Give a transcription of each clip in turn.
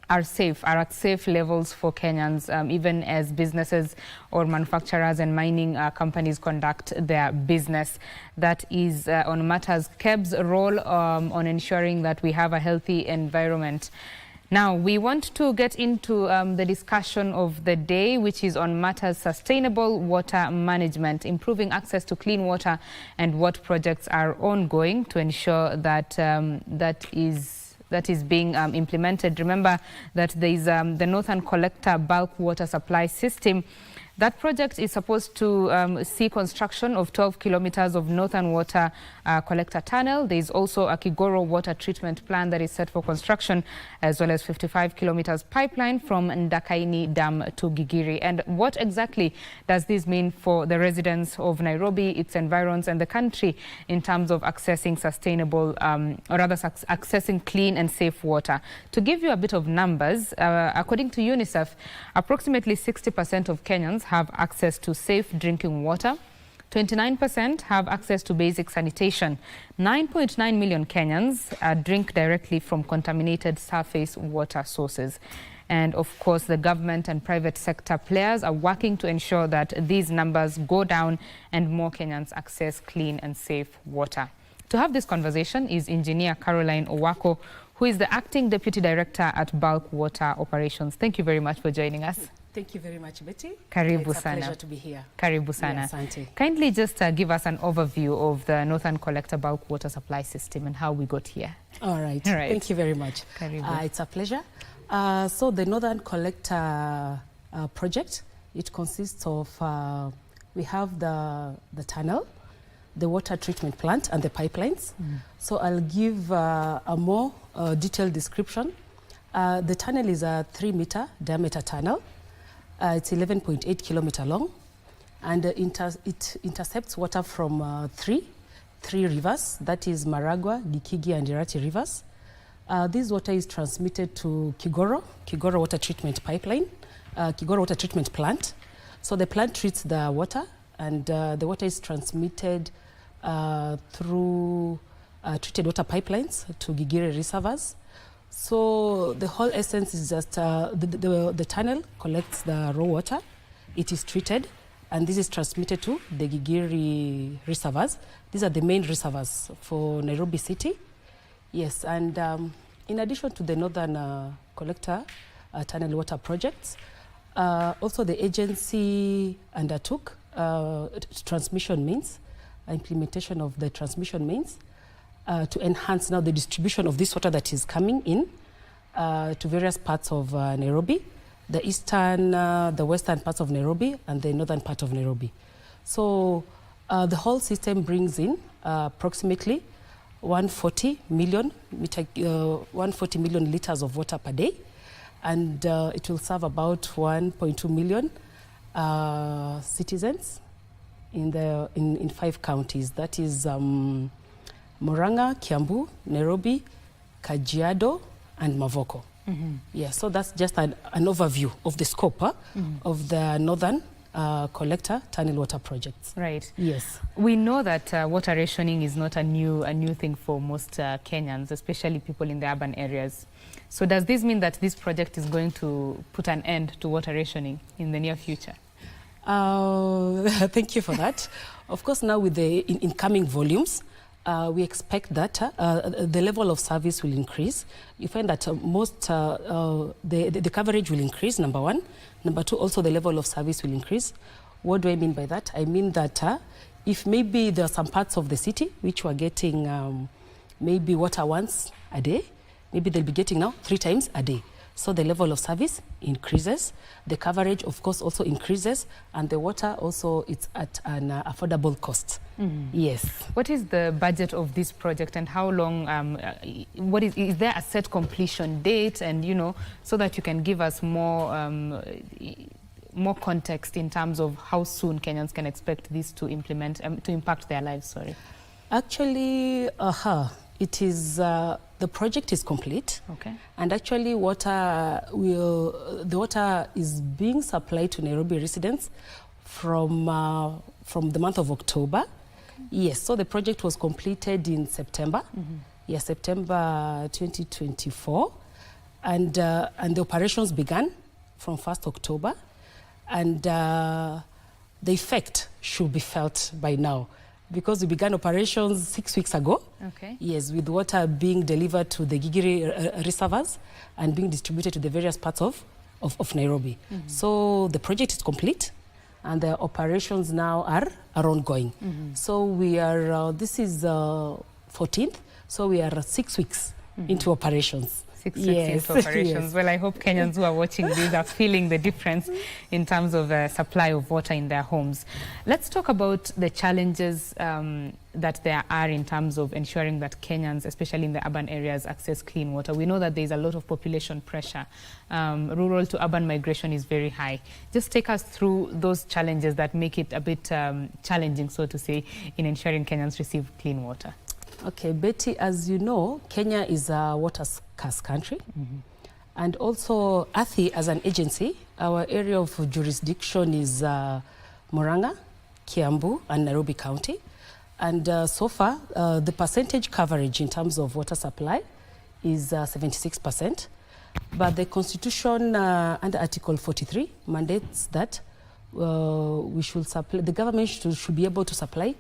are at safe levels for Kenyans, even as businesses or manufacturers and mining companies conduct their business. That is on matters KEB's role on ensuring that we have a healthy environment. Now, we want to get into the discussion of the day, which is on matters sustainable water management, improving access to clean water, and what projects are ongoing to ensure that that is being implemented. Remember that there is the Northern Collector bulk water supply system. That project is supposed to see construction of 12 kilometers of Northern Water Collector Tunnel. There is also a Kigoro water treatment plant that is set for construction, as well as 55 kilometers pipeline from Ndakaini Dam to Gigiri. And what exactly does this mean for the residents of Nairobi, its environs, and the country in terms of accessing sustainable, or rather accessing clean and safe water? To give you a bit of numbers, according to UNICEF, approximately 60% of Kenyans have access to safe drinking water. 29% have access to basic sanitation. 9.9 million Kenyans drink directly from contaminated surface water sources. And of course, the government and private sector players are working to ensure that these numbers go down and more Kenyans access clean and safe water. To have this conversation is Engineer Caroline Owako, who is the Acting Deputy Director at Bulk Water Operations. Thank you very much for joining us. Thank you very much, Betty. Karibu It's a sana. pleasure to be here. Karibu sana. Asante. Kindly just give us an overview of the Northern Collector bulk water supply system and how we got here. All right. All right. Thank you very much. It's a pleasure. So the Northern Collector project, it consists of, we have the tunnel, the water treatment plant, and the pipelines. So I'll give a more detailed description. The tunnel is a 3-meter diameter tunnel. It's 11.8 kilometers long, and it intercepts water from three rivers, that is Maragua, Gikigi, and Irati rivers. This water is transmitted to Kigoro water treatment pipeline, Kigoro water treatment plant. So the plant treats the water, and the water is transmitted through treated water pipelines to Gigiri reservoirs. So the whole essence is just the tunnel collects the raw water, it is treated, and this is transmitted to the Gigiri reservoirs. These are the main reservoirs for Nairobi City. Yes, and in addition to the Northern Collector tunnel water projects, also the agency undertook transmission means, implementation of the transmission means, to enhance now the distribution of this water that is coming in to various parts of Nairobi, the eastern, the western parts of Nairobi, and the northern part of Nairobi. So the whole system brings in approximately 140 million liters of water per day, and it will serve about 1.2 million citizens in 5 counties. That is Murang'a, Kiambu, Nairobi, Kajiado, and Mavoko. Yeah, so that's just an overview of the scope of the Northern Collector tunnel water projects. Right. Yes. We know that water rationing is not a new thing for most Kenyans, especially people in the urban areas. So does this mean that this project is going to put an end to water rationing in the near future? Thank you for that. Of course, now with the incoming volumes, we expect that the level of service will increase. You find that the coverage will increase, number one. Number two, also the level of service will increase. What do I mean by that? I mean that if maybe there are some parts of the city which were getting maybe water once a day, maybe they'll be getting now 3 times a day. So the level of service increases, the coverage of course also increases, and the water also it's at an affordable cost. Yes. What is the budget of this project, and how long, is there a set completion date, and so that you can give us more context in terms of how soon Kenyans can expect this to impact their lives, sorry? Actually, it is, the project is complete. Okay. And actually the water is being supplied to Nairobi residents from the month of October. Okay. Yes, so the project was completed in September. Yes, September 2024. And the operations began from 1st October, and the effect should be felt by now, because we began operations 6 weeks ago. Okay. Yes, with water being delivered to the Gigiri reservoirs and being distributed to the various parts of Nairobi. So the project is complete, and the operations now are ongoing. So we are, this is 14th, so we are 6 weeks into operations. 6 weeks into operations. Yes. Well, I hope Kenyans who are watching this are feeling the difference in terms of supply of water in their homes. Let's talk about the challenges that there are in terms of ensuring that Kenyans, especially in the urban areas, access clean water. We know that there's a lot of population pressure. Rural to urban migration is very high. Just take us through those challenges that make it a bit challenging, so to say, in ensuring Kenyans receive clean water. Okay, Betty, as you know, Kenya is a water scarce country. And also, ATHI as an agency, our area of jurisdiction is Murang'a, Kiambu, and Nairobi County. And so far, the percentage coverage in terms of water supply is 76%. But the Constitution under Article 43 mandates that we should supply, the government should be able to supply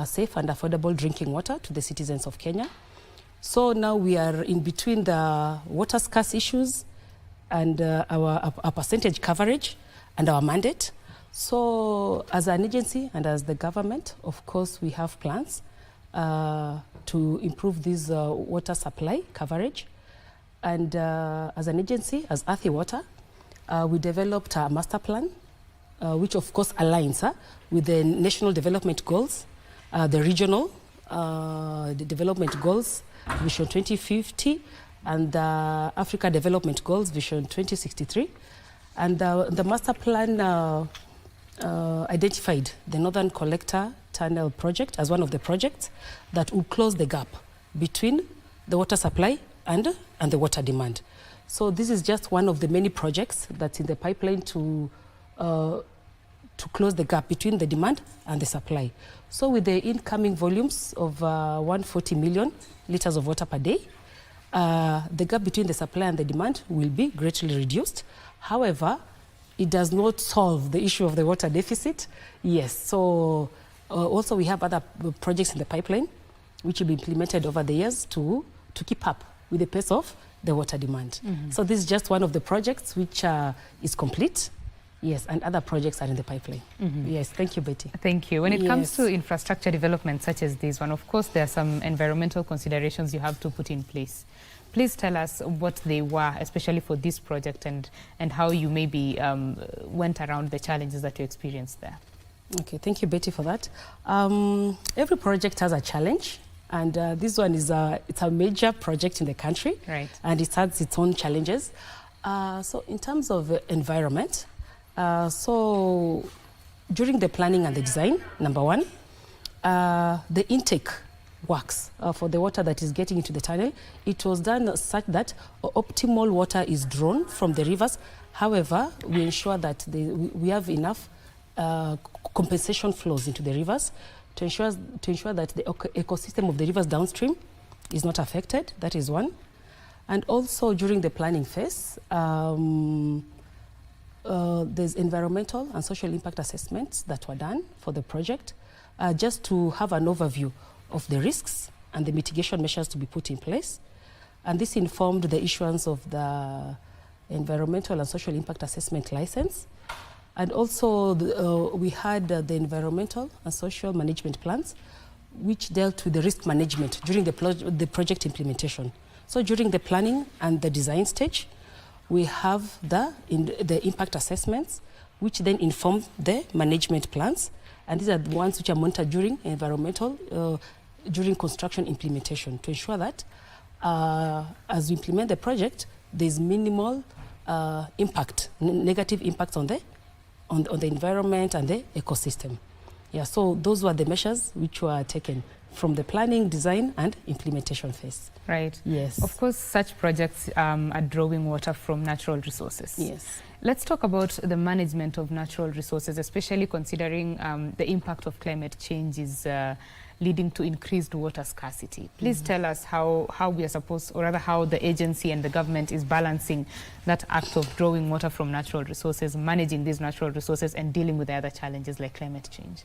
safe and affordable drinking water to the citizens of Kenya. So now we are in between the water scarce issues and our percentage coverage and our mandate. So as an agency and as the government, of course, we have plans to improve this water supply coverage. And as an agency, as ATHI Water, we developed a master plan, which of course aligns with the national development goals, the regional the development goals, Vision 2050, and the Africa Development Goals, Vision 2063. And the master plan identified the Northern Collector Tunnel project as one of the projects that will close the gap between the water supply and the water demand. So this is just one of the many projects that's in the pipeline to close the gap between the demand and the supply. So with the incoming volumes of 140 million liters of water per day, the gap between the supply and the demand will be greatly reduced. However, it does not solve the issue of the water deficit. Yes, so also we have other projects in the pipeline which will be implemented over the years to keep up with the pace of the water demand. So this is just one of the projects which is complete. Yes, and other projects are in the pipeline. Yes, thank you, Betty. Thank you. When it comes to infrastructure development such as this one, of course, there are some environmental considerations you have to put in place. Please tell us what they were, especially for this project, and how you maybe went around the challenges that you experienced there. Okay, thank you, Betty, for that. Every project has a challenge, and this one is it's a major project in the country, right? And it has its own challenges. So in terms of environment, so during the planning and the design, number one, the intake works for the water that is getting into the tunnel. It was done such that optimal water is drawn from the rivers. However, we ensure that we have enough compensation flows into the rivers to ensure that the ecosystem of the rivers downstream is not affected. That is one. And also during the planning phase, there's environmental and social impact assessments that were done for the project, just to have an overview of the risks and the mitigation measures to be put in place. And this informed the issuance of the environmental and social impact assessment license. And also we had the environmental and social management plans, which dealt with the risk management during the project implementation. So during the planning and the design stage, we have the impact assessments, which then inform the management plans. And these are the ones which are monitored during environmental, during construction implementation, to ensure that as we implement the project, there's minimal impact, negative impacts on the environment and the ecosystem. Yeah, so those were the measures which were taken from the planning, design, and implementation phase. Right. Yes. Of course, such projects are drawing water from natural resources. Yes. Let's talk about the management of natural resources, especially considering the impact of climate change is leading to increased water scarcity. Please tell us how we are supposed, or rather how the agency and the government is balancing that act of drawing water from natural resources, managing these natural resources, and dealing with the other challenges like climate change.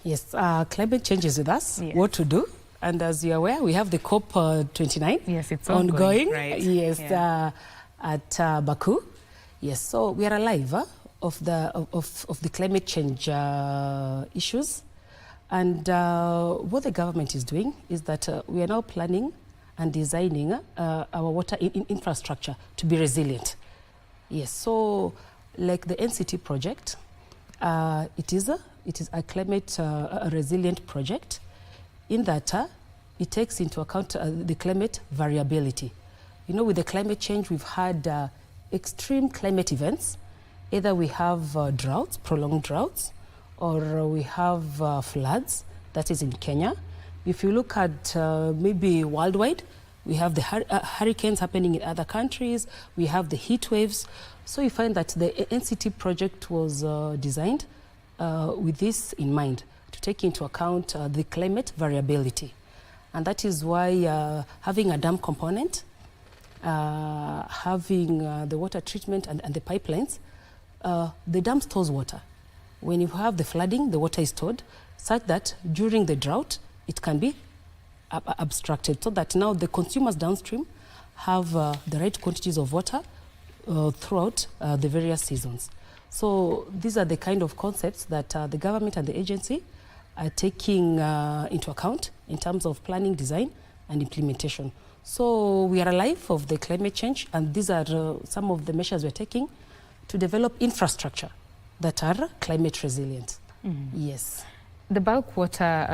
Yes, climate change is with us. Yes. What to do? And as you're aware, we have the COP29. Yes, it's ongoing. Right. Yes, Yeah. at Baku. Yes, so we are alive of the climate change issues. And what the government is doing is that we are now planning and designing our water infrastructure to be resilient. Yes, so like the NCT project, it is a climate resilient project in that it takes into account the climate variability. You know, with the climate change, we've had extreme climate events. Either we have droughts, prolonged droughts, or we have floods. That is in Kenya. If you look at maybe worldwide, we have the hurricanes happening in other countries. We have the heat waves. So you find that the NCT project was designed with this in mind, to take into account the climate variability. And that is why having a dam component, having the water treatment and the pipelines, the dam stores water. When you have the flooding, the water is stored such that during the drought, it can be abstracted, so that now the consumers downstream have the right quantities of water throughout the various seasons. So these are the kind of concepts that the government and the agency are taking into account in terms of planning, design, and implementation. So we are alive of the climate change, and these are some of the measures we're taking to develop infrastructure that are climate resilient. Yes. The bulk water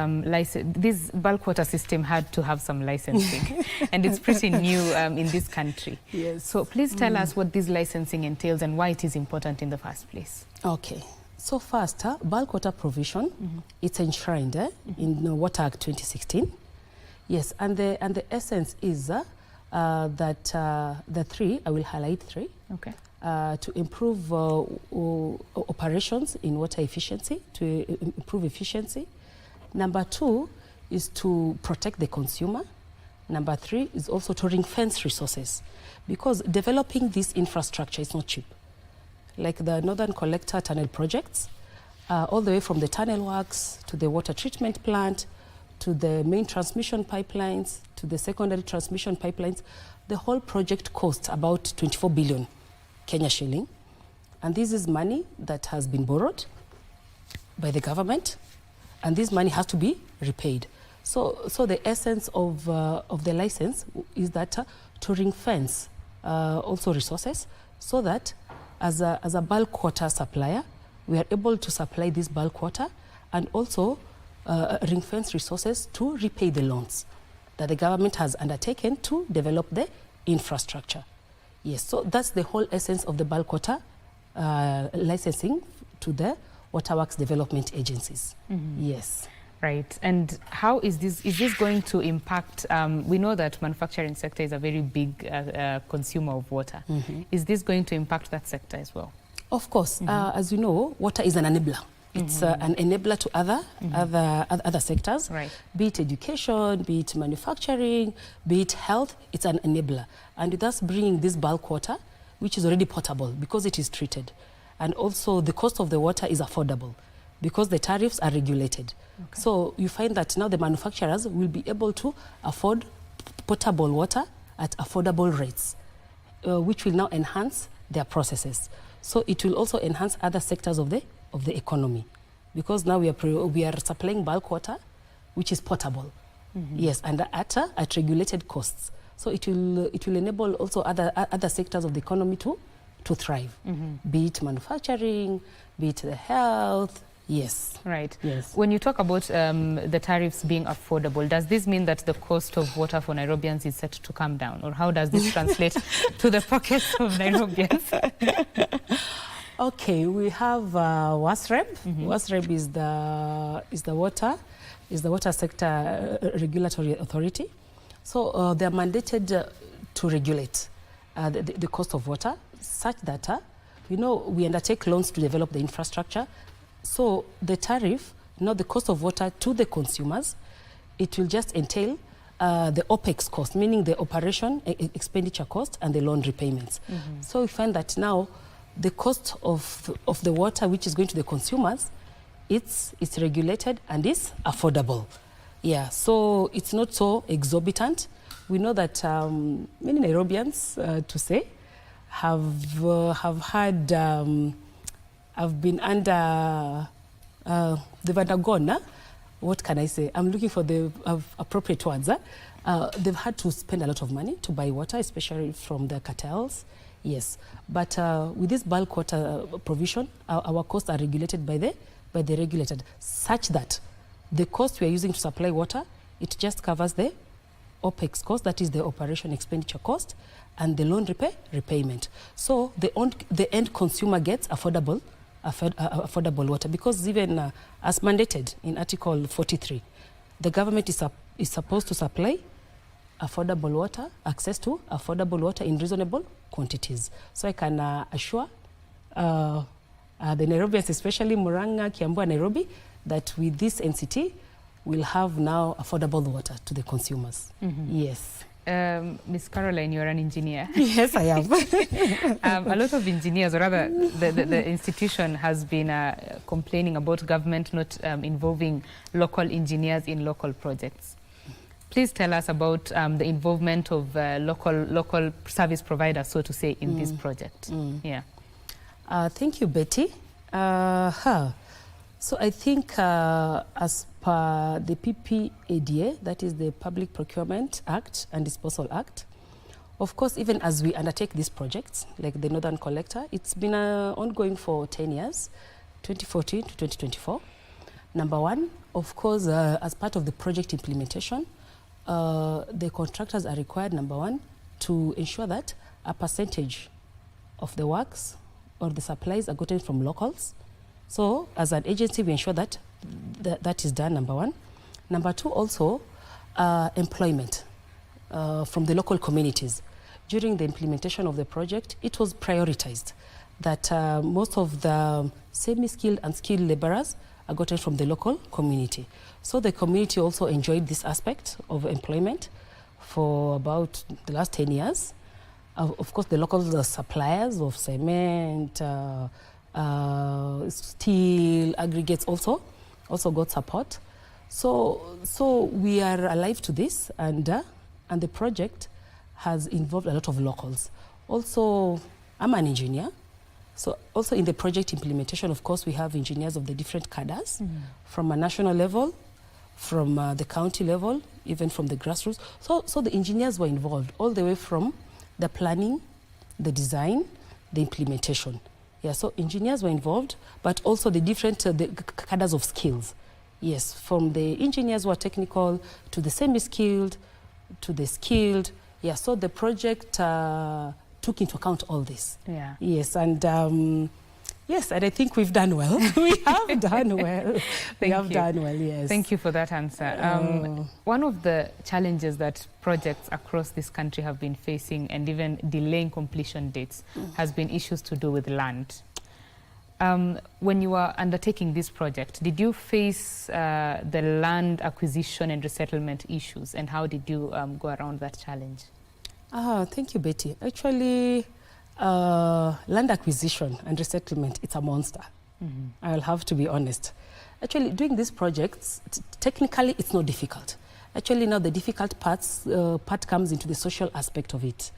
this bulk water system had to have some licensing, and it's pretty new in this country. Yes. So please tell us what this licensing entails and why it is important in the first place. Okay. So first, bulk water provision, it's enshrined in the Water Act 2016. Yes, and the essence is that the three, I will highlight three. Okay. To improve operations in water efficiency, to improve efficiency. Number two is to protect the consumer. Number three is also to ring-fence resources, because developing this infrastructure is not cheap. Like the Northern Collector Tunnel projects, all the way from the tunnel works to the water treatment plant, to the main transmission pipelines, to the secondary transmission pipelines, the whole project costs about 24 billion Kenya shilling. And this is money that has been borrowed by the government, and this money has to be repaid. So the essence of the license is that to ring-fence also resources, so that as a bulk water supplier, we are able to supply this bulk water and also ring-fence resources to repay the loans that the government has undertaken to develop the infrastructure. Yes, so that's the whole essence of the bulk water licensing to the waterworks development agencies. Yes. Right. And how is this going to impact, we know that manufacturing sector is a very big consumer of water. Is this going to impact that sector as well? Of course. As you know, water is an enabler. It's an enabler to other sectors, right. Be it education, be it manufacturing, be it health. It's an enabler, and with us bringing this bulk water, which is already potable because it is treated, and also the cost of the water is affordable because the tariffs are regulated. Okay. So you find that now the manufacturers will be able to afford potable water at affordable rates, which will now enhance their processes. So it will also enhance other sectors of the economy, because now we are supplying bulk water, which is potable, yes, and at regulated costs. So it will enable also other sectors of the economy to thrive, be it manufacturing, be it the health. Yes. Right. Yes. When you talk about the tariffs being affordable, does this mean that the cost of water for Nairobians is set to come down, or how does this translate to the pockets of Nairobians? Okay, we have WASREB. WASREB is the water sector regulatory authority. So they are mandated to regulate the cost of water, such that we undertake loans to develop the infrastructure. So the tariff not the cost of water to the consumers. It will just entail the OPEX cost, meaning the operation expenditure cost and the loan repayments. So we find that now the cost of the water which is going to the consumers, it's regulated and is affordable. Yeah, so it's not so exorbitant. We know that many Nairobians, to say, have been under, they've undergone, what can I say? I'm looking for the appropriate words. They've had to spend a lot of money to buy water, especially from the cartels. Yes, but with this bulk water provision, our costs are regulated by the regulated, such that the cost we are using to supply water, it just covers the OPEX cost, that is the operation expenditure cost, and the loan repayment. So the end consumer gets affordable water, because even as mandated in Article 43, the government is supposed to supply affordable water, access to affordable water in reasonable quantities. So I can assure the Nairobians, especially Murang'a, Kiambu, and Nairobi, that with this NCT, we'll have now affordable water to the consumers. Yes. Miss Caroline, you're an engineer. Yes, I am. A lot of engineers, or rather the institution has been complaining about government not involving local engineers in local projects. Please tell us about the involvement of local service providers, so to say, in this project. Yeah. Thank you, Betty. So I think as per the PPADA, that is the Public Procurement Act and Disposal Act, of course, even as we undertake these projects, like the Northern Collector, it's been ongoing for 10 years, 2014 to 2024. Number one, of course, as part of the project implementation, the contractors are required, number one, to ensure that a percentage of the works or the supplies are gotten from locals. So as an agency, we ensure that that is done, number one. Number two, also employment from the local communities. During the implementation of the project, it was prioritized that most of the semi-skilled and skilled laborers are gotten from the local community. So the community also enjoyed this aspect of employment for about the last 10 years. Of course, the local suppliers of cement, steel, aggregates also got support. So we are alive to this, and the project has involved a lot of locals. Also, I'm an engineer. So also in the project implementation, of course, we have engineers of the different cadres from a national level, from the county level, even from the grassroots. So the engineers were involved all the way from the planning, the design, the implementation. Yeah, so engineers were involved, but also the different the cadres of skills. Yes, from the engineers who are technical to the semi-skilled to the skilled. Yeah, so the project took into account all this. Yeah. Yes, and yes, and I think we've done well. We have done well. We have done well, yes. Thank you for that answer. One of the challenges that projects across this country have been facing, and even delaying completion dates, has been issues to do with land. When you were undertaking this project, did you face the land acquisition and resettlement issues, and how did you go around that challenge? Thank you, Betty. Actually, land acquisition and resettlement, it's a monster. I'll have to be honest. Actually, doing these projects, technically, it's not difficult. Actually, now the difficult part comes into the social aspect of it.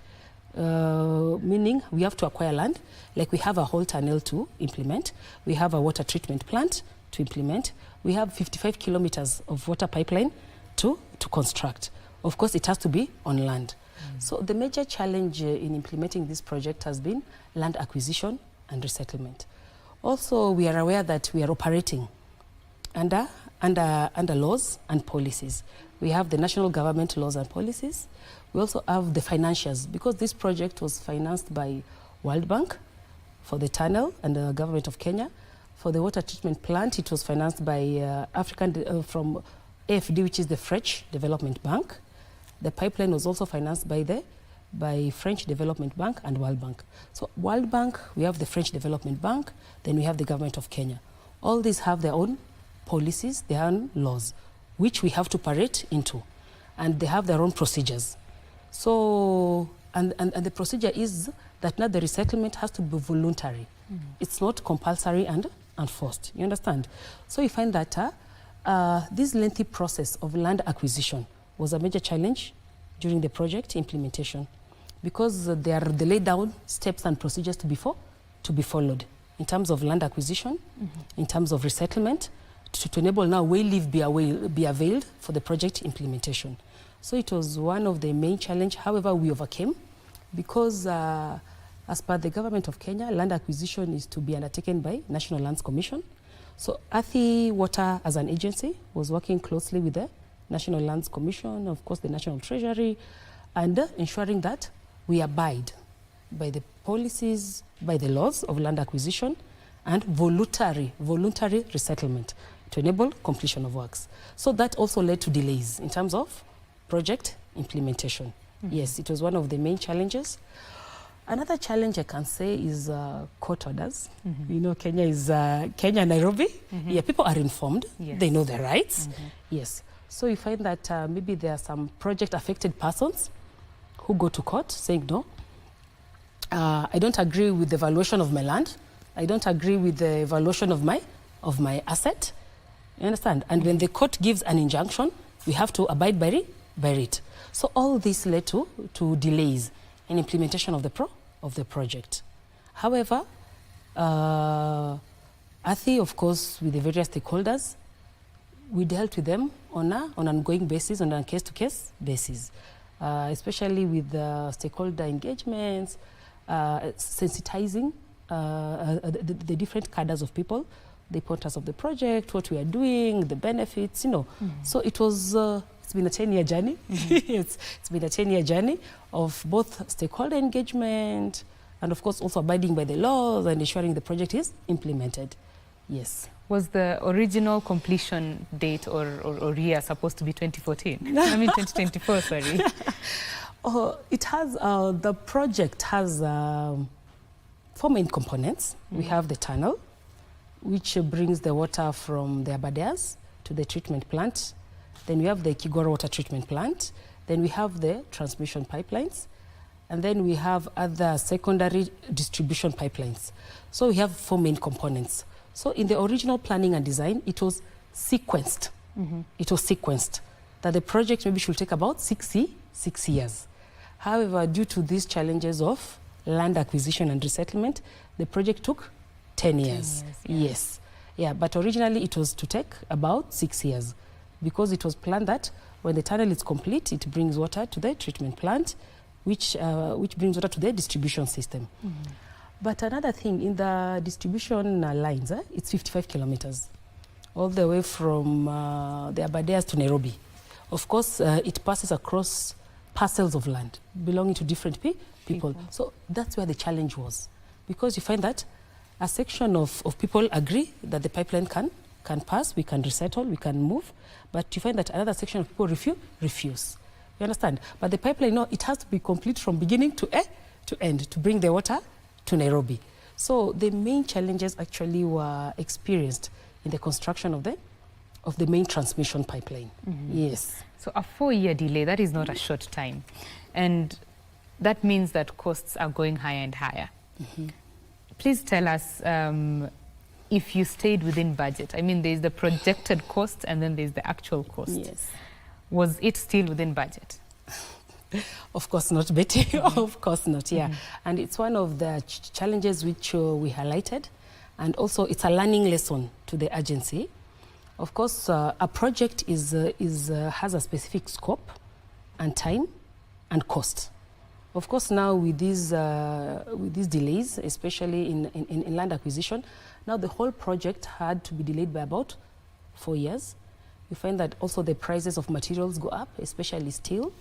Meaning, we have to acquire land, like we have a whole tunnel to implement. We have a water treatment plant to implement. We have 55 kilometers of water pipeline to construct. Of course, it has to be on land. So the major challenge in implementing this project has been land acquisition and resettlement. Also, we are aware that we are operating under laws and policies. We have the national government laws and policies. We also have the financials, because this project was financed by World Bank for the tunnel and the government of Kenya. For the water treatment plant, it was financed by from AFD, which is the French Development Bank. The pipeline was also financed by French Development Bank and World Bank. So World Bank, we have the French Development Bank, then we have the government of Kenya. All these have their own policies, their own laws, which we have to parade into. And they have their own procedures. So, and the procedure is that now the resettlement has to be voluntary. It's not compulsory and forced. You understand? So you find that this lengthy process of land acquisition was a major challenge during the project implementation, because there are the laid down steps and procedures to be followed in terms of land acquisition, in terms of resettlement, to enable now way live be availed for the project implementation. So it was one of the main challenge. However, we overcame, because as per the government of Kenya, land acquisition is to be undertaken by National Lands Commission. So Athi Water as an agency was working closely with the National Lands Commission, of course the National Treasury, and ensuring that we abide by the policies, by the laws of land acquisition and voluntary resettlement to enable completion of works. So that also led to delays in terms of project implementation. Yes, it was one of the main challenges. Another challenge I can say is court orders. You know, Kenya is Kenya, Nairobi. Yeah, people are informed. Yes. They know their rights. Yes. So you find that maybe there are some project affected persons who go to court saying, no, I don't agree with the valuation of my land. I don't agree with the valuation of my asset. You understand? And when the court gives an injunction, we have to abide by it. So all this led to delays in implementation of the project. However, ATHI, of course, with the various stakeholders, we dealt with them on an ongoing basis, on a case-to-case basis, especially with stakeholder engagements, sensitizing the different cadres of people, the importance of the project, what we are doing, the benefits, you know. So it was, it's been a 10-year journey. It's been a 10-year journey of both stakeholder engagement and, of course, also abiding by the laws and ensuring the project is implemented. Yes. Was the original completion date or year supposed to be 2014? I mean 2024, sorry. It has, the project has 4 main components. We have the tunnel, which brings the water from the Abadeas to the treatment plant. Then we have the Kigoro water treatment plant. Then we have the transmission pipelines. And then we have other secondary distribution pipelines. So we have 4 main components. So in the original planning and design, it was sequenced. It was sequenced that the project maybe should take about 6 years. However, due to these challenges of land acquisition and resettlement, the project took 10 years. 10 years, yes. Yeah, but originally it was to take about 6 years, because it was planned that when the tunnel is complete, it brings water to the treatment plant, which brings water to the distribution system. But another thing, in the distribution lines, it's 55 kilometers, all the way from the Abadeas to Nairobi. Of course, it passes across parcels of land belonging to different people. So that's where the challenge was, because you find that a section of people agree that the pipeline can pass, we can resettle, we can move, but you find that another section of people refuse. You understand? But the pipeline, no, it has to be complete from beginning to end to bring the water to Nairobi. So the main challenges actually were experienced in the construction of the main transmission pipeline. Yes. So a 4-year delay, that is not a short time. And that means that costs are going higher and higher. Please tell us if you stayed within budget. I mean, there's the projected cost and then there's the actual cost. Yes. Was it still within budget? Of course not, Betty. Of course not, yeah. And it's one of the challenges which we highlighted. And also it's a learning lesson to the agency. Of course, a project has a specific scope and time and cost. Of course, now with these delays, especially in land acquisition, now the whole project had to be delayed by about 4 years. You find that also the prices of materials go up, especially steel.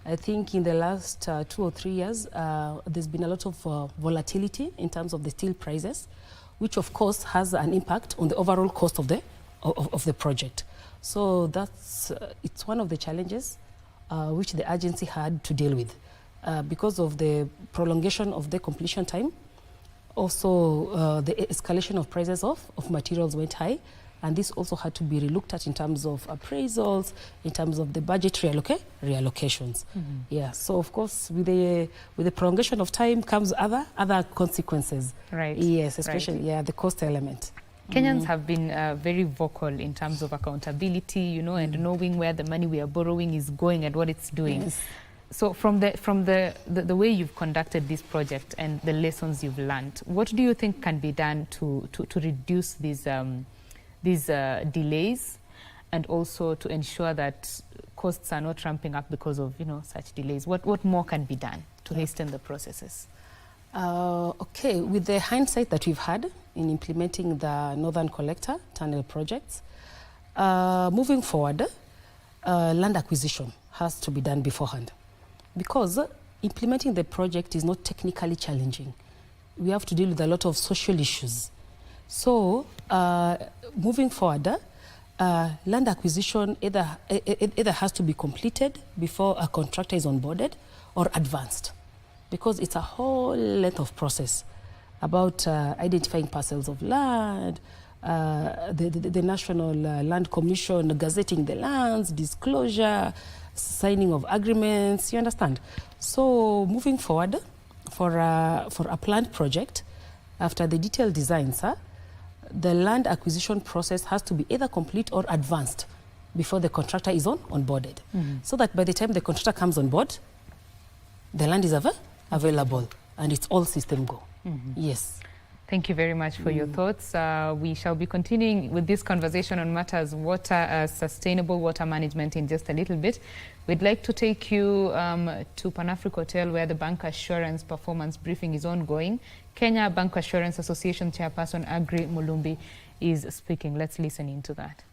I think in the last 2 or 3 years, there's been a lot of volatility in terms of the steel prices, which of course has an impact on the overall cost of the project. So that's it's one of the challenges which the agency had to deal with. Because of the prolongation of the completion time, also the escalation of prices of materials went high, And this also had to be relooked at in terms of appraisals, in terms of the budget reallocations. Yeah, so of course with the prolongation of time comes other consequences. Right. Yes, especially the cost element. Kenyans have been very vocal in terms of accountability, you know, and knowing where the money we are borrowing is going and what it's doing. Yes. So from the way you've conducted this project and the lessons you've learned, what do you think can be done to reduce these delays, and also to ensure that costs are not ramping up because of, you know, such delays? What more can be done to hasten the processes? Okay, with the hindsight that we've had in implementing the Northern Collector Tunnel projects, moving forward, land acquisition has to be done beforehand, because implementing the project is not technically challenging. We have to deal with a lot of social issues. So moving forward, land acquisition either has to be completed before a contractor is onboarded or advanced, because it's a whole length of process about identifying parcels of land, the National Land Commission gazetting the lands, disclosure, signing of agreements, you understand? So moving forward, for a planned project, after the detailed designs, the land acquisition process has to be either complete or advanced before the contractor is onboarded. So that by the time the contractor comes on board, the land is available and it's all system go. Yes. Thank you very much for your thoughts. We shall be continuing with this conversation on matters water, sustainable water management in just a little bit. We'd like to take you to Pan-Africa Hotel, where the bank assurance performance briefing is ongoing. Kenya Bank Assurance Association Chairperson Agri Mulumbi is speaking. Let's listen into that.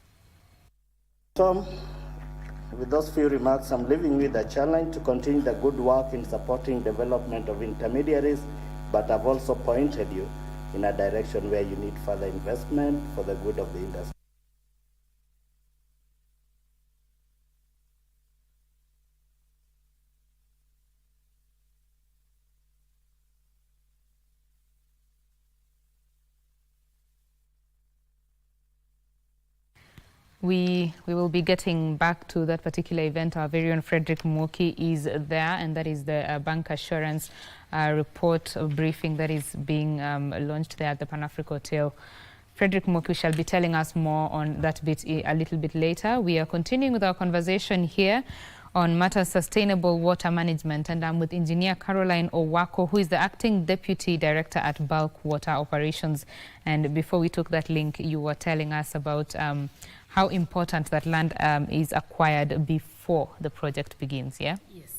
Tom, with those few remarks, I'm leaving with a challenge to continue the good work in supporting development of intermediaries, but I've also pointed you in a direction where you need further investment for the good of the industry. We will be getting back to that particular event. Our very own Frederick Moki is there, and that is the bank assurance report briefing that is being launched there at the Pan-Africa Hotel. Frederick Moki shall be telling us more on that bit a little bit later. We are continuing with our conversation here on matters sustainable water management, and I'm with Engineer Caroline Owako, who is the Acting Deputy Director at Bulk Water Operations. And before we took that link, you were telling us about how important that land is acquired before the project begins, yeah? Yes.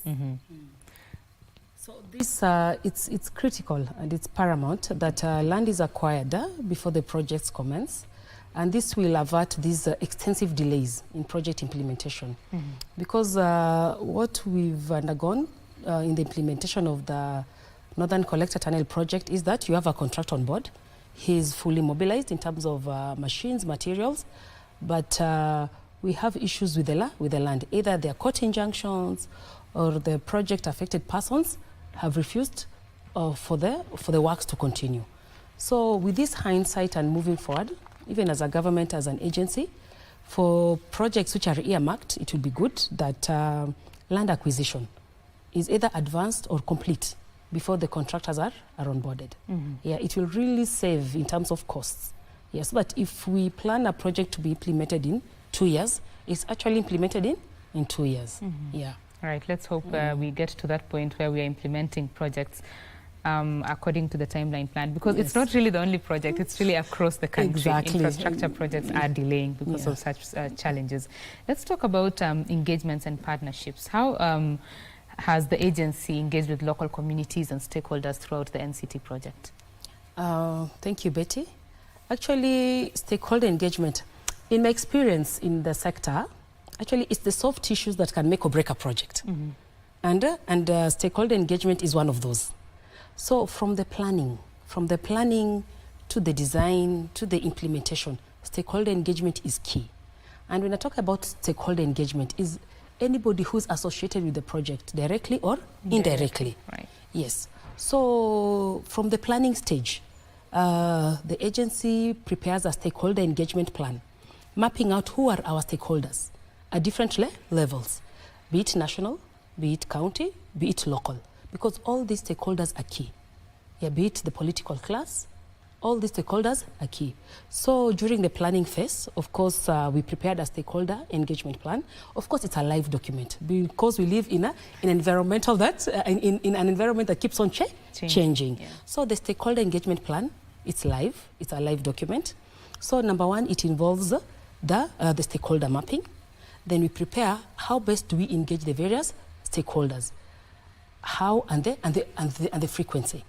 So this, it's critical and it's paramount that land is acquired before the projects commence. And this will avert these extensive delays in project implementation. Because what we've undergone in the implementation of the Northern Collector Tunnel project is that you have a contractor on board. He's fully mobilized in terms of machines, materials, but we have issues with the land. Either there are court injunctions or the project affected persons have refused for the works to continue. So with this hindsight and moving forward, even as a government, as an agency, for projects which are earmarked, it would be good that land acquisition is either advanced or complete before the contractors are onboarded. Yeah, it will really save in terms of costs. Yes, but if we plan a project to be implemented in 2 years, it's actually implemented in 2 years. Yeah. All right, let's hope we get to that point where we are implementing projects according to the timeline plan, because it's not really the only project, it's really across the country. Exactly. Infrastructure projects are delaying because of such challenges. Let's talk about engagements and partnerships. How has the agency engaged with local communities and stakeholders throughout the NCT project? Thank you, Betty. Actually, stakeholder engagement, in my experience in the sector, actually it's the soft issues that can make or break a project. And stakeholder engagement is one of those. So from the planning to the design to the implementation, stakeholder engagement is key. And when I talk about stakeholder engagement, is anybody who's associated with the project directly or indirectly. Right. Yes. So from the planning stage, the agency prepares a stakeholder engagement plan mapping out who are our stakeholders at different levels, be it national, be it county, be it local, because all these stakeholders are key. Yeah, be it the political class, all these stakeholders are key. So during the planning phase, of course, we prepared a stakeholder engagement plan. Of course, it's a live document because we live in an environmental in an environment that keeps on changing. Yeah. So the stakeholder engagement plan, it's live. It's a live document. So number one, it involves the stakeholder mapping. Then we prepare how best do we engage the various stakeholders, how and the frequency.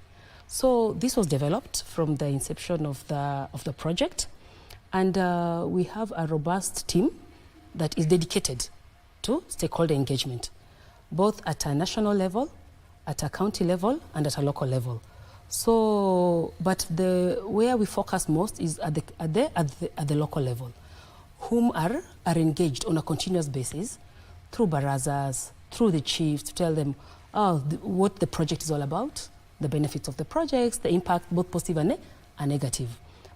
So this was developed from the inception of the project, and we have a robust team that is dedicated to stakeholder engagement, both at a national level, at a county level, and at a local level. So, but where we focus most is at the local level, whom are engaged on a continuous basis through barazas, through the chiefs, to tell them what the project is all about, the benefits of the projects, the impact, both positive and negative.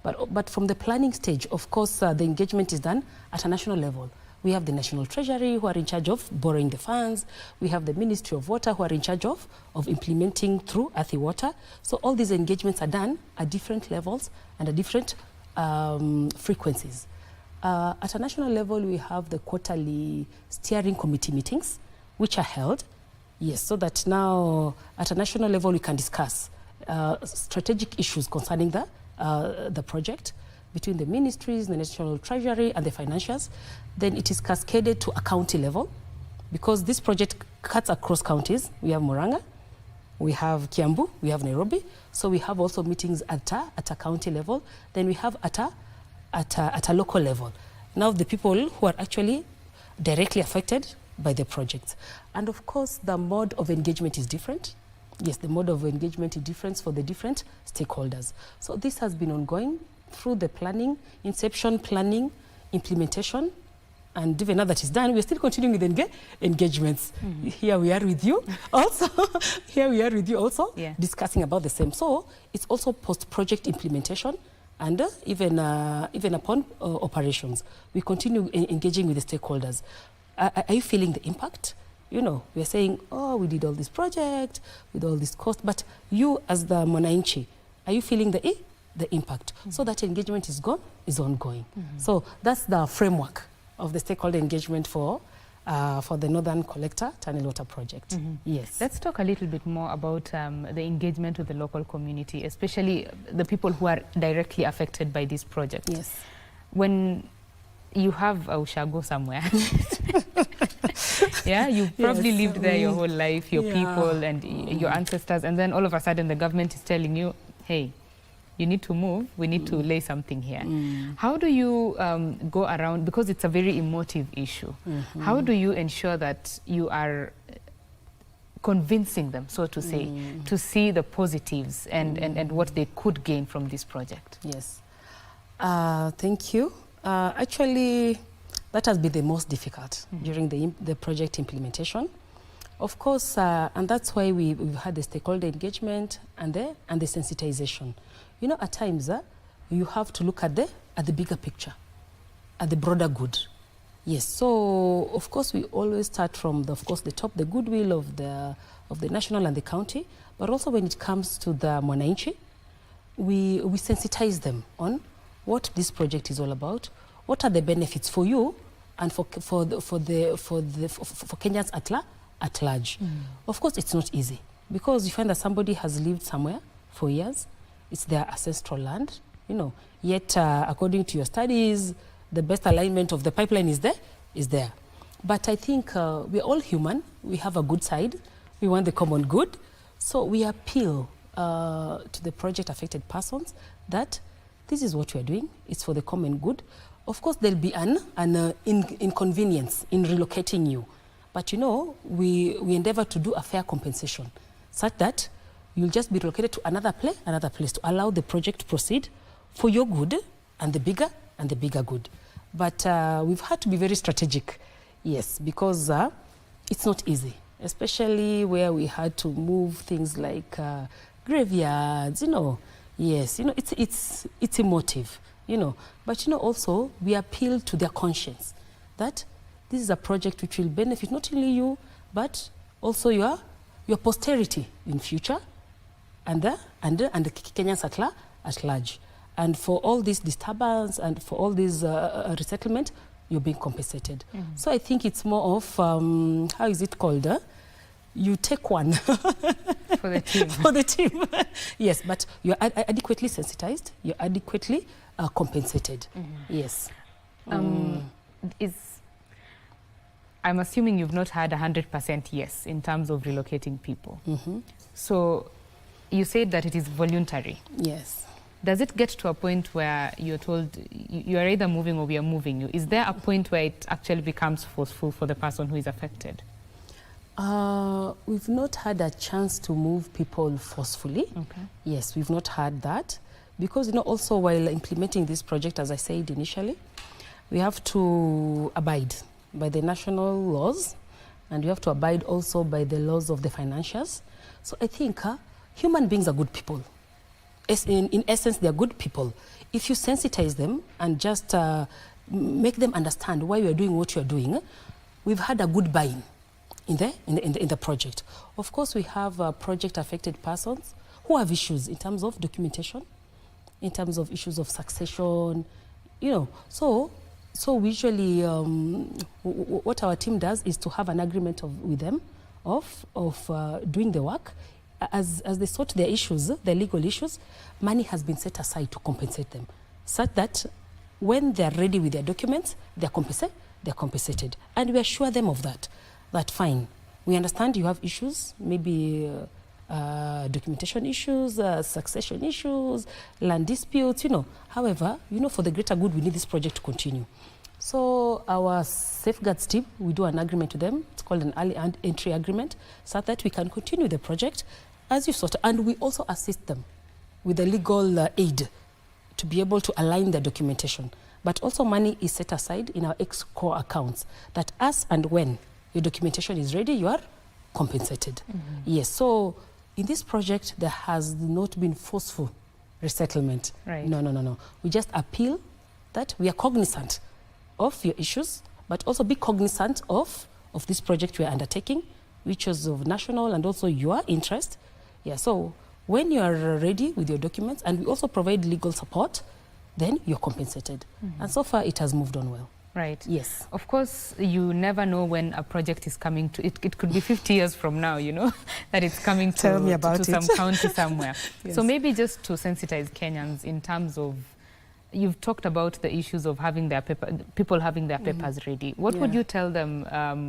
But from the planning stage, of course, the engagement is done at a national level. We have the National Treasury who are in charge of borrowing the funds. We have the Ministry of Water who are in charge of implementing through Earthy Water. So all these engagements are done at different levels and at different frequencies. At a national level, we have the quarterly steering committee meetings, which are held. Yes, so that now at a national level we can discuss strategic issues concerning the project between the ministries, the National Treasury and the financials. Then it is cascaded to a county level because this project cuts across counties. We have Murang'a, we have Kiambu, we have Nairobi. So we have also meetings at a county level. Then we have at a local level. Now the people who are actually directly affected by the project. And of course, the mode of engagement is different. Yes, the mode of engagement is different for the different stakeholders. So this has been ongoing through the planning, inception, planning, implementation, and even now that is done, we're still continuing with engagements. Mm-hmm. Here we are with you also. Here we are with you also, yeah, discussing about the same. So it's also post-project implementation, and even upon operations, we continue engaging with the stakeholders. Are you feeling the impact? You know, we're saying, oh, we did all this project with all this cost, but you as the mwananchi, are you feeling the impact? Mm-hmm. So that engagement is ongoing. Mm-hmm. So that's the framework of the stakeholder engagement for the Northern Collector Tunnel Water Project. Mm-hmm. Yes. Let's talk a little bit more about the engagement with the local community, especially the people who are directly affected by this project. Yes. When you have a ushago somewhere, yeah, you've probably lived there your whole life, your people and your ancestors, and then all of a sudden the government is telling you, hey, you need to move, we need to lay something here. How do you go around, because it's a very emotive issue, how do you ensure that you are convincing them, so to say, to see the positives and what they could gain from this project? Yes. Thank you. Actually, that has been the most difficult during the project implementation. Of course, and that's why we've had the stakeholder engagement and the sensitization. You know, at times, you have to look at the bigger picture, at the broader good. Yes, so of course we always start from the top, the goodwill of the national and the county, but also when it comes to the mwananchi, we sensitize them on what this project is all about, what are the benefits for you and for Kenyans at large. Of course, it's not easy because you find that somebody has lived somewhere for years. It's their ancestral land, you know. Yet, according to your studies, the best alignment of the pipeline is there. But I think we're all human. We have a good side. We want the common good. So we appeal to the project-affected persons that this is what we are doing. It's for the common good. Of course, there'll be an inconvenience in relocating you. But, you know, we endeavor to do a fair compensation such that you'll just be relocated to another place to allow the project to proceed for your good and the bigger good. But we've had to be very strategic, yes, because it's not easy, especially where we had to move things like graveyards, you know. Yes, you know, it's emotive. But also we appeal to their conscience that this is a project which will benefit not only you, but also your posterity in future, and the Kenyans at large. And for all this disturbance and for all this resettlement, you're being compensated. So I think it's more of, how is it called? You take one. For the team. For the team. Yes, but you're adequately sensitized, you're adequately compensated. Yes. I'm assuming you've not had 100% yes in terms of relocating people. So you said that it is voluntary. Yes. Does it get to a point where you're told you are either moving or we are moving you? Is there a point where it actually becomes forceful for the person who is affected? We've not had a chance to move people forcefully. Okay. Yes, we've not had that. Because, also while implementing this project, as I said initially, we have to abide by the national laws, and we have to abide also by the laws of the financiers. So I think human beings are good people. In essence, they are good people. If you sensitize them and just make them understand why you are doing what you are doing, we've had a good buy-in in the project. Of course, we have project-affected persons who have issues in terms of documentation, in terms of issues of succession, So we usually, what our team does is to have an agreement with them of doing the work. As they sort their issues, their legal issues, money has been set aside to compensate them, such that when they're ready with their documents, they're compensated. And we assure them of that fine, we understand you have issues, maybe documentation issues, succession issues, land disputes, However, for the greater good, we need this project to continue. So our safeguards team, we do an agreement with them. It's called an early entry agreement, so that we can continue the project as you sort. And we also assist them with the legal aid to be able to align the documentation. But also money is set aside in our escrow accounts that as and when your documentation is ready, you are compensated. Yes, so in this project, there has not been forceful resettlement. Right. No. We just appeal that we are cognizant of your issues, but also be cognizant of this project we are undertaking, which is of national and also your interest. Yeah, so when you are ready with your documents, and we also provide legal support, then you're compensated. And so far, it has moved on well. Right. Yes. Of course, you never know when a project is coming to, it could be 50 years from now, that it's coming to, Tell me about to it. some county somewhere. Yes. So maybe just to sensitize Kenyans in terms of, you've talked about the issues of having their people having their papers ready. What would you tell them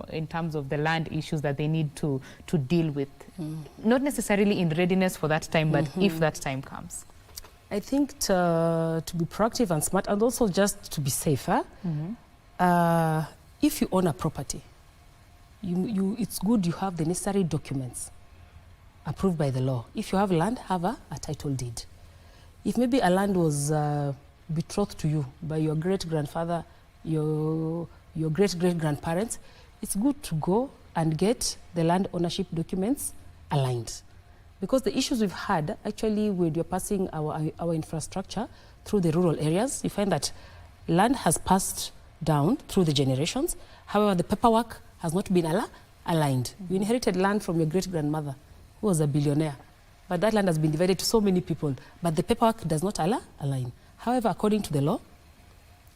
in terms of the land issues that they need to deal with? Not necessarily in readiness for that time, but if that time comes. I think to be proactive and smart, and also just to be safer, if you own a property, it's good you have the necessary documents approved by the law. If you have land, have a title deed. If maybe a land was betrothed to you by your great-grandfather, your great-great-grandparents, it's good to go and get the land ownership documents aligned. Because the issues we've had, actually, when you're passing our infrastructure through the rural areas, you find that land has passed down through the generations. However, the paperwork has not been aligned. You inherited land from your great-grandmother, who was a billionaire. But that land has been divided to so many people. But the paperwork does not align. However, according to the law,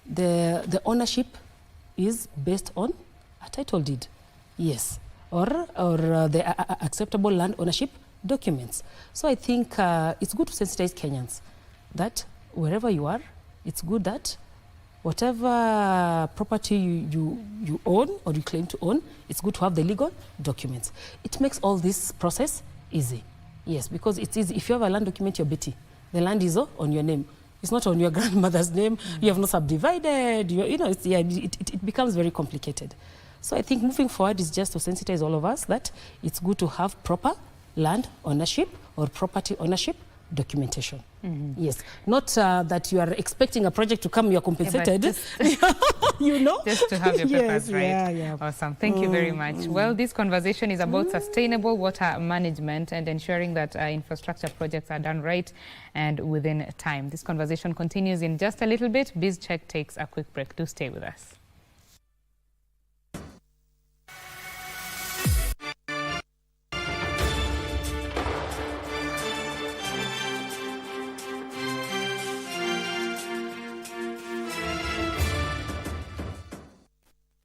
the ownership is based on a title deed. Yes. Or the acceptable land ownership documents. So I think it's good to sensitize Kenyans that wherever you are, it's good that whatever property you own or you claim to own, it's good to have the legal documents. It makes all this process easy. Yes, because it's easy. If you have a land document, your Betty, the land is on your name. It's not on your grandmother's name. You have not subdivided. It becomes very complicated. So I think moving forward is just to sensitize all of us that it's good to have proper land ownership or property ownership documentation. Yes, not that you are expecting a project to come, you are compensated. you know. Just to have your papers right. Yeah. Awesome. Thank you very much. Well, this conversation is about sustainable water management and ensuring that infrastructure projects are done right and within time. This conversation continues in just a little bit. BizCheck takes a quick break. Do stay with us.